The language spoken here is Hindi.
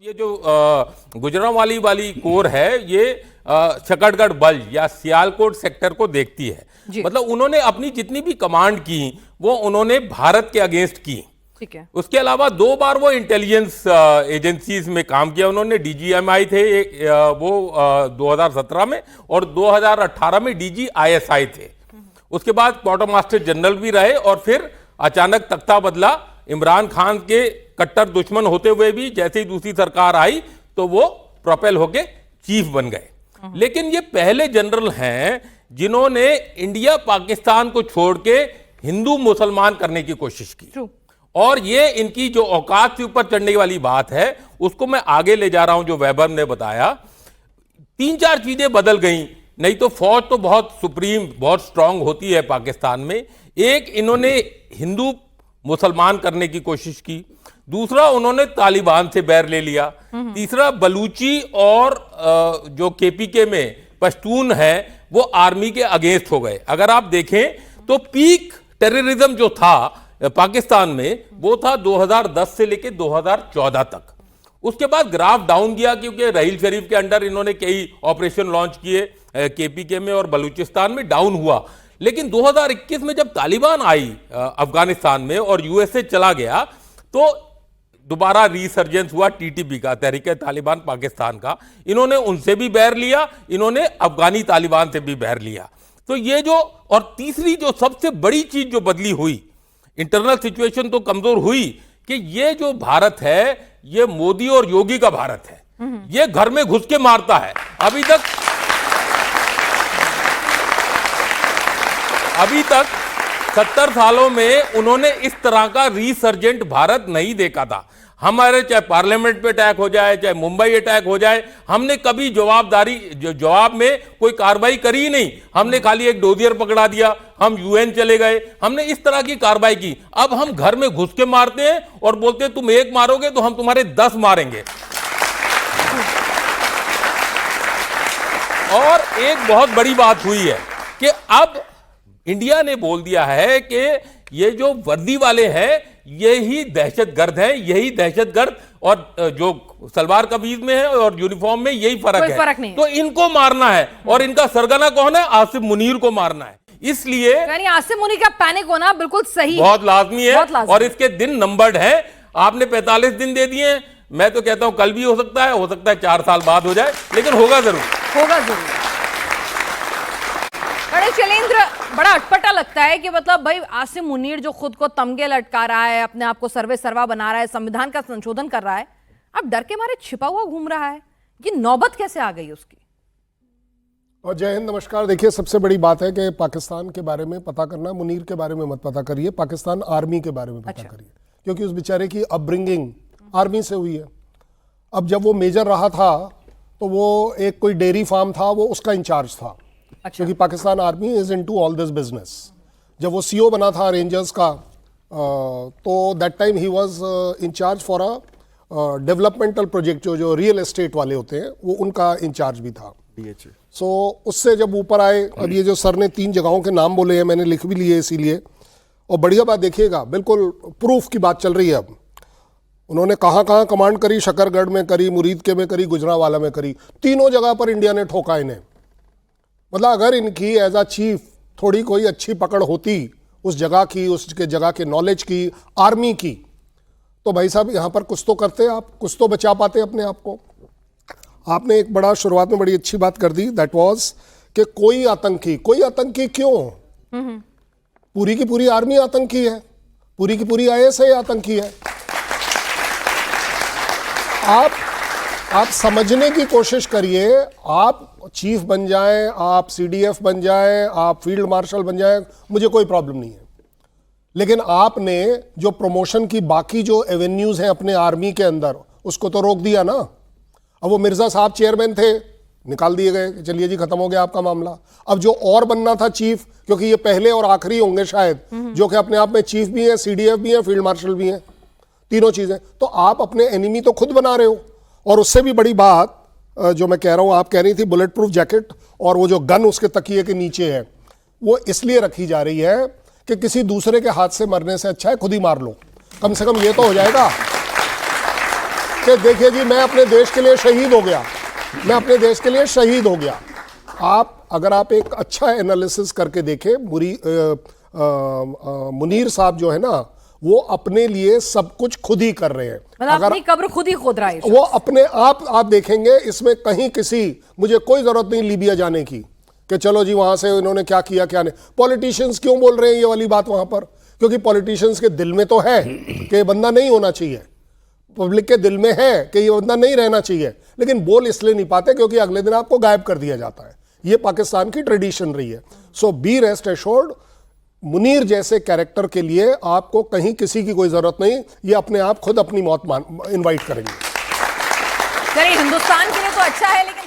ये जो गुजरांवाली वाली कोर है ये शकरगढ़ बल्ज या सियालकोट सेक्टर को देखती है। मतलब उन्होंने अपनी जितनी भी कमांड की वो उन्होंने भारत के अगेंस्ट की। ठीक है। उसके अलावा 2 बार वो इंटेलिजेंस एजेंसीज में काम किया उन्होंने। डीजीएमआई थे वो 2017 में और 2018 में डीजीआईएसआई थे। उसके बाद क्वार्टर मास्टर जनरल भी रहे और फिर अचानक तख्ता बदला। इमरान खान के कट्टर दुश्मन होते हुए भी जैसे ही दूसरी सरकार आई तो वो प्रोपेल होके चीफ बन गए। लेकिन ये पहले जनरल हैं जिन्होंने इंडिया पाकिस्तान को छोड़ के हिंदू मुसलमान करने की कोशिश की। और ये इनकी जो औकात से ऊपर चढ़ने वाली बात है उसको मैं आगे ले जा रहा हूं। जो वैभव ने बताया 3-4 चीजें बदल गई, नहीं तो फौज तो बहुत सुप्रीम बहुत स्ट्रांग होती है पाकिस्तान में। एक, इन्होंने हिंदू मुसलमान करने की कोशिश की। दूसरा, उन्होंने तालिबान से बैर ले लिया। तीसरा, बलूची और जो केपीके में पश्तून है वो आर्मी के अगेंस्ट हो गए। अगर आप देखें तो पीक टेररिज्म जो था पाकिस्तान में वो था 2010 से लेकर 2014 तक। उसके बाद ग्राफ डाउन गया क्योंकि रहील शरीफ के अंडर इन्होंने कई ऑपरेशन लॉन्च किए केपीके में और बलूचिस्तान में, डाउन हुआ। लेकिन 2021 में जब तालिबान आई अफगानिस्तान में और यूएसए चला गया तो दोबारा रीसर्जेंस हुआ टीटीपी का, तहरीक तालिबान पाकिस्तान का। इन्होंने उनसे भी बैर लिया, इन्होंने अफगानी तालिबान से भी बैर लिया। तो ये जो, और तीसरी जो सबसे बड़ी चीज जो बदली हुई, इंटरनल सिचुएशन तो कमजोर हुई कि ये जो भारत है ये मोदी और योगी का भारत है। ये घर में घुस के मारता है। अभी तक 70 सालों में उन्होंने इस तरह का रीसर्जेंट भारत नहीं देखा था। हमारे चाहे पार्लियामेंट पे अटैक हो जाए, चाहे मुंबई अटैक हो जाए, हमने कभी जवाब में कोई कार्रवाई करी ही नहीं। हमने खाली एक डोजियर पकड़ा दिया, हम यूएन चले गए, हमने इस तरह की कार्रवाई की। अब हम घर में घुस के मारते हैं और बोलते हैं तुम एक मारोगे तो हम तुम्हारे 10 मारेंगे। और एक बहुत बड़ी बात हुई है कि अब इंडिया ने बोल दिया है कि ये जो वर्दी वाले हैं यही दहशतगर्द हैं, यही दहशतगर्द, और जो सलवार कमीज में है और यूनिफॉर्म में यही फर्क है। तो इनको मारना है और इनका सरगना कौन है? आसिफ मुनीर को मारना है। इसलिए यानी आसिफ मुनीर का पैनिक होना बिल्कुल सही, बहुत लाजमी है। और इसके दिन नंबर्ड हैं। आपने 45 दिन दे दिए, मैं तो कहता हूं कल भी हो सकता है 4 साल बाद हो जाए, लेकिन होगा जरूर। बड़े शैलेंद्र, बड़ा अटपटा लगता है कि मतलब भाई आसिफ मुनीर जो खुद को तमगे लटका रहा है, अपने आप को सर्वे सर्वा बना रहा है, संविधान का संशोधन कर रहा है, अब डर के मारे छिपा हुआ घूम रहा है। ये नौबत कैसे आ गई उसकी? और जय हिंद, नमस्कार। देखिए, सबसे बड़ी बात है कि पाकिस्तान के बारे में पता करना, मुनीर के बारे में मत पता करिए, पाकिस्तान आर्मी के बारे में पता करिए, क्योंकि उस बेचारे की अपब्रिंगिंग आर्मी से हुई है। अब जब वो मेजर रहा था तो वो एक कोई डेयरी फार्म था, वो उसका इंचार्ज था। क्योंकि Pakistan army is into all this business. जब वो सीओ बना था रेंजर्स का तो दैट टाइम ही was in charge for a developmental project, जो रियल एस्टेट वाले होते हैं वो उनका इंचार्ज भी था। सो उससे जब ऊपर आए, अब ये जो सर ने 3 जगहों के नाम बोले हैं, मैंने लिख भी लिए इसीलिए। और बढ़िया बात देखिएगा, बिल्कुल प्रूफ की बात चल रही है। अब उन्होंने कहाँ कहाँ कमांड करी, शकरगढ़ में करी, मुरीदके में करी, गुजरांवाला में करी, तीनों जगह पर इंडिया ने ठोका इन्हें। मतलब अगर इनकी एज अ चीफ थोड़ी कोई अच्छी पकड़ होती उस जगह की, उसके जगह के नॉलेज की, आर्मी की, तो भाई साहब यहाँ पर कुछ तो करते आप, कुछ तो बचा पाते अपने आप को। आपने एक बड़ा शुरुआत में बड़ी अच्छी बात कर दी, दैट वाज कि कोई आतंकी क्यों? पूरी की पूरी आर्मी आतंकी है, पूरी की पूरी आईएसआई आतंकी है। आप समझने की कोशिश करिए। आप चीफ बन जाएं, आप सीडीएफ बन जाएं, आप फील्ड मार्शल बन जाएं, मुझे कोई प्रॉब्लम नहीं है। लेकिन आपने जो प्रमोशन की बाकी जो एवेन्यूज हैं अपने आर्मी के अंदर, उसको तो रोक दिया ना। अब वो मिर्जा साहब चेयरमैन थे, निकाल दिए गए, चलिए जी खत्म हो गया आपका मामला। अब जो और बनना था चीफ, क्योंकि ये पहले और आखिरी होंगे शायद, जो कि अपने आप में चीफ भी हैं, सीडीएफ भी हैं, फील्ड मार्शल भी हैं, तीनों चीजें, तो आप अपने एनिमी तो खुद बना रहे हो। और उससे भी बड़ी बात जो मैं कह रहा हूं, आप कह रही थी बुलेट प्रूफ जैकेट, और वो जो गन उसके तकिए के नीचे है, वो इसलिए रखी जा रही है कि किसी दूसरे के हाथ से मरने से अच्छा है खुद ही मार लो, कम से कम ये तो हो जाएगा। कि देखिए जी, मैं अपने देश के लिए शहीद हो गया, मैं अपने देश के लिए शहीद हो गया। अगर आप एक अच्छा एनालिसिस करके देखें, मुनीर साहब जो है ना, वो अपने लिए सब कुछ खुद ही कर रहे हैं। मतलब अपनी कब्र खुद ही खोद रहा है। वो अपने आप देखेंगे, इसमें कहीं मुझे कोई जरूरत नहीं लीबिया जाने की कि चलो जी वहां से इन्होंने क्या किया क्या नहीं। पॉलिटिशियंस क्यों बोल रहे हैं ये वाली बात वहां पर? क्योंकि पॉलिटिशियंस के दिल में तो है कि ये बंदा नहीं होना चाहिए, पब्लिक के दिल में है कि ये बंदा नहीं रहना चाहिए, लेकिन बोल इसलिए नहीं पाते क्योंकि अगले दिन आपको गायब कर दिया जाता है। ये पाकिस्तान की ट्रेडिशन रही है। सो बी रेस्ट एश्योर्ड, मुनीर जैसे कैरेक्टर के लिए आपको कहीं किसी की कोई जरूरत नहीं, ये अपने आप खुद अपनी मौत इनवाइट करेंगे। चलिए, हिंदुस्तान के लिए तो अच्छा है, लेकिन